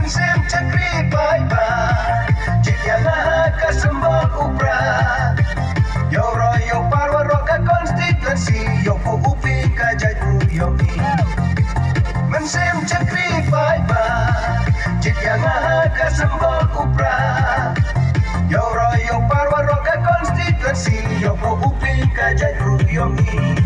Mansem cakri baiba jika laga sembal upra yo royo parwa roka konstituensi yo ku upi kajatu yogi Mansem cakri baiba jika laga sembal upra yo royo parwa roka konstituensi yo ku upi kajatu yogi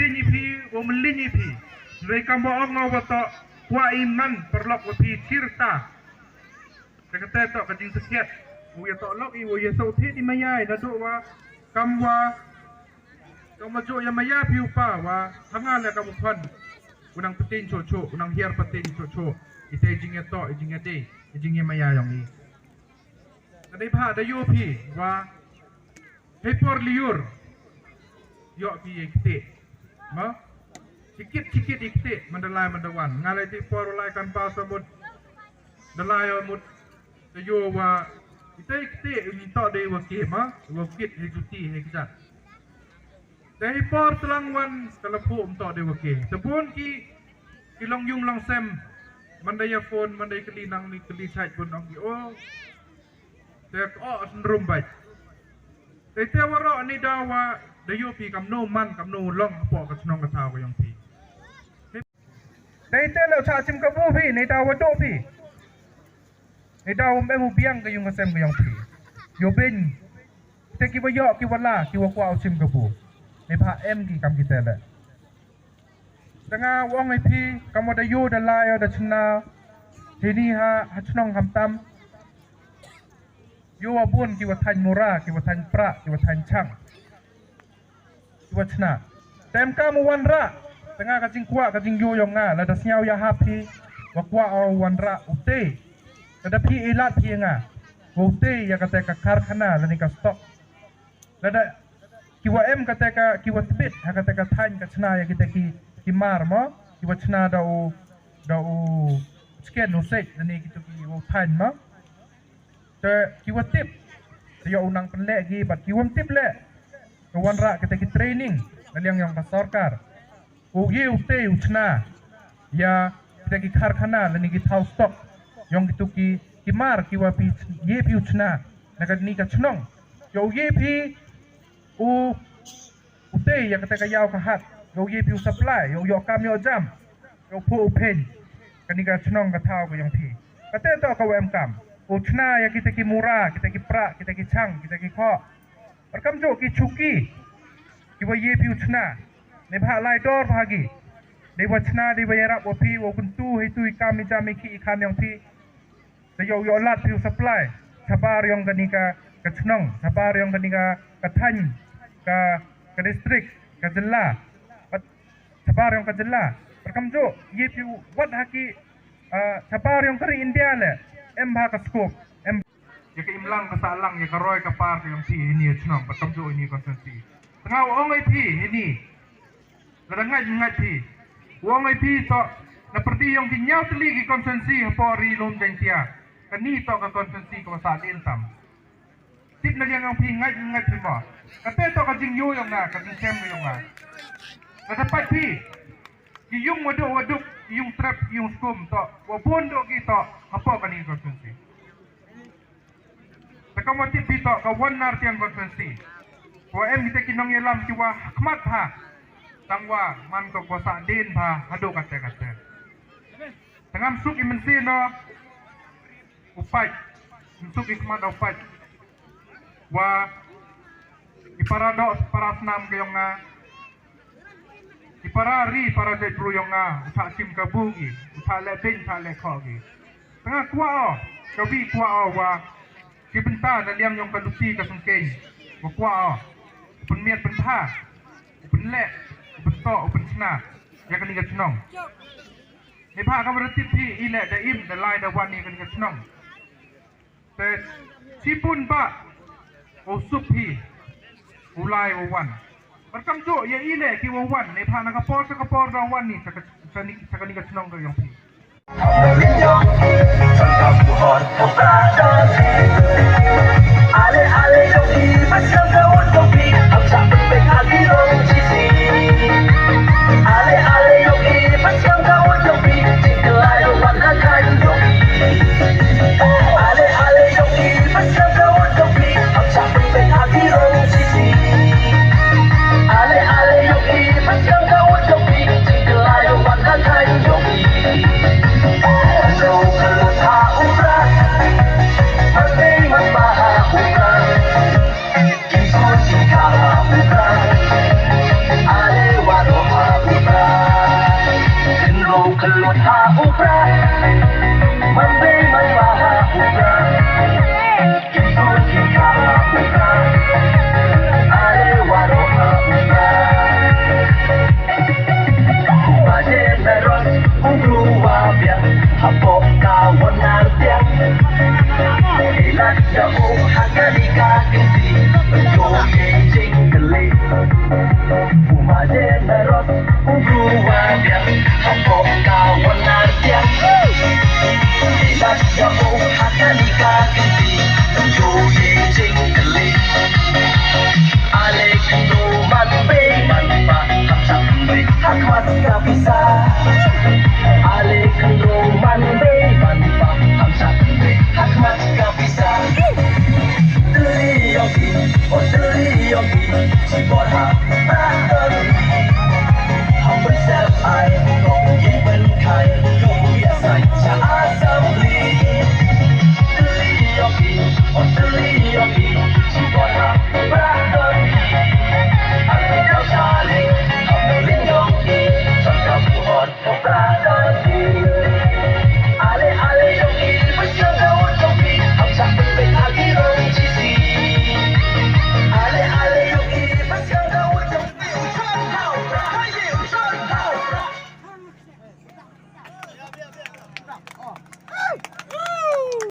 Ini pi, melini pi. Mereka mau ngawat wa iman perlok pi cerita. Kata tak kajing sekiat. Uya tak lok i uya sauti di maya ida do wa kamwa kamajo ya maya pi upa wa hangal ya kamu pan. Unang petin coco, unang hiar petin coco. Ite jingnya to, jingnya de, jingnya maya yang ni. Kadai pha da yo pi wa hepor liur. Yo pi ikte. Ma sikit-sikit ikte mendelai mendawan ngalai ti porulai kan pa samud delai mud yo wa ikte ni to de wa ke ma wa kit exuti hekjat dai por telangwan telepu to de wa ke sebun ki long yung long sem mandaya phone mandai kelinang ni keli chai pun ong ki o te ko sendrum bai te te waro ni dawa dayo pi kam no man kam no long po ka snong ka thaw yang pi dai te lo cha chim ka bu pi nei ta wa do pi nei ta me mu biang ka yung ka sem ka yang pi yo ben te ki wa yo ki wa la ki wa kwa chim ka bu nei pha em ki kam ki te le tanga wong ai pi kam wa dayo da la yo da chna hini ha snong ham tam yo wa bun ki wa than mura ki wa than pra ki wa than chang wachna tem kamu wanra tengah kacing kuat kacing yo yang nga la das nyau ya happy wa kwa au wanra ute ada pi ilat pi nga ute ya kata ka karkhana la ni ka stock la da kiwa em kata ka kiwa tibit ha kata ka than ka chna ya kita ki mar mo kiwa chna da o sken no set la ni kita ki wo than mo te kiwa tip yo unang penle gi bat kiwa tip le kawan rak kita ki training naliang yang pasarkar ugi ute uchna ya kita ki karkhana lani ki thau stock yang gitu ki mar ki wapi ye pi uchna nakat ni ka chnong yo ye pi ute ya kata ka yaw ka hat yo ye pi supply yo kam yo jam yo pu pen kani ka chnong ka thau ko yang pi kata to ka wem kam uchna ya kita ki mura kita ki pra kita ki chang kita ki kho Rekam jo ki chuki ki wa ye pi uchna ne bha lai dor bhagi de wachna de wa yara opi wo kuntu he tu ikam mi jami ki ikam yang pi de yo lat pi supply sabar yang kanika ka chnong sabar yang kanika ka than ka district ka jilla sabar yang ka jilla rekam jo ye pi wat haki sabar yang kari India le Bha ka skop ya ka imlang ka salang ya ka roy ka par ka yang pi ini chnong patam jo ini konsensi tengah ong ai pi ini ladangai ngai pi wong ai pi to na perti yang kinyau teli ki konsensi pori lom jeng tia kani to ka konsensi ko sa din tam tip na yang pi ngai pi mo kate to ka jing yo yang na ka jing sem yang na na dapat pi ki yung waduk yung trap yung skum to wa bondo ki to apa kani konsensi takamati pi to ka wanar tiang konsensi wa em kita kinong yelam ki wa hikmat ha tangwa man ko sa din ba hado kate tengam suk imensi no upai suk hikmat upai wa iparado para senam ke yang iparari para de bru yang uta sim kabugi uta le bin ta le khogi tengah kwa kabi kwa wa kibenta na liam yang kadusi ka sungkeng wa kwa pun miat pun tha pun le pun to pun sna ya kan ingat senong ni pa ka berarti pi ile da im da lai da wan ni kan ingat senong te sipun ba o supi ulai o wan berkam jo ya ile ki o wan ni pa na ka por da wan ni sa kan ingat senong ka yang pi Ale ale yogi pasang kawat kopi ang sakit may agirong sisi ale ale yogi pasang kawat kopi tinggalay wala kayong yogi ale ale yogi pasang kawat kopi ang sakit may agirong sisi ale ale yogi pasang kawat kopi tinggalay wala kayong yogi ano kalot haura Mati magpahahura Ikot ikahahura Ale waro hahura Kenro kalot hahura Mati magpahahura Ikot ikahahura Ale waro hahura Kumade meron Ungruwabya Hapok kawan nartiyak Ilan jauh hanggang kaki Menjoge jingkeli Umade merot Ungruwabya Hapok kawan nartiyak Ilan jauh hanggang kaki Menjoge jingkeli Ale kuno manpe Manpa Hamsak mbe Hakmat kabisa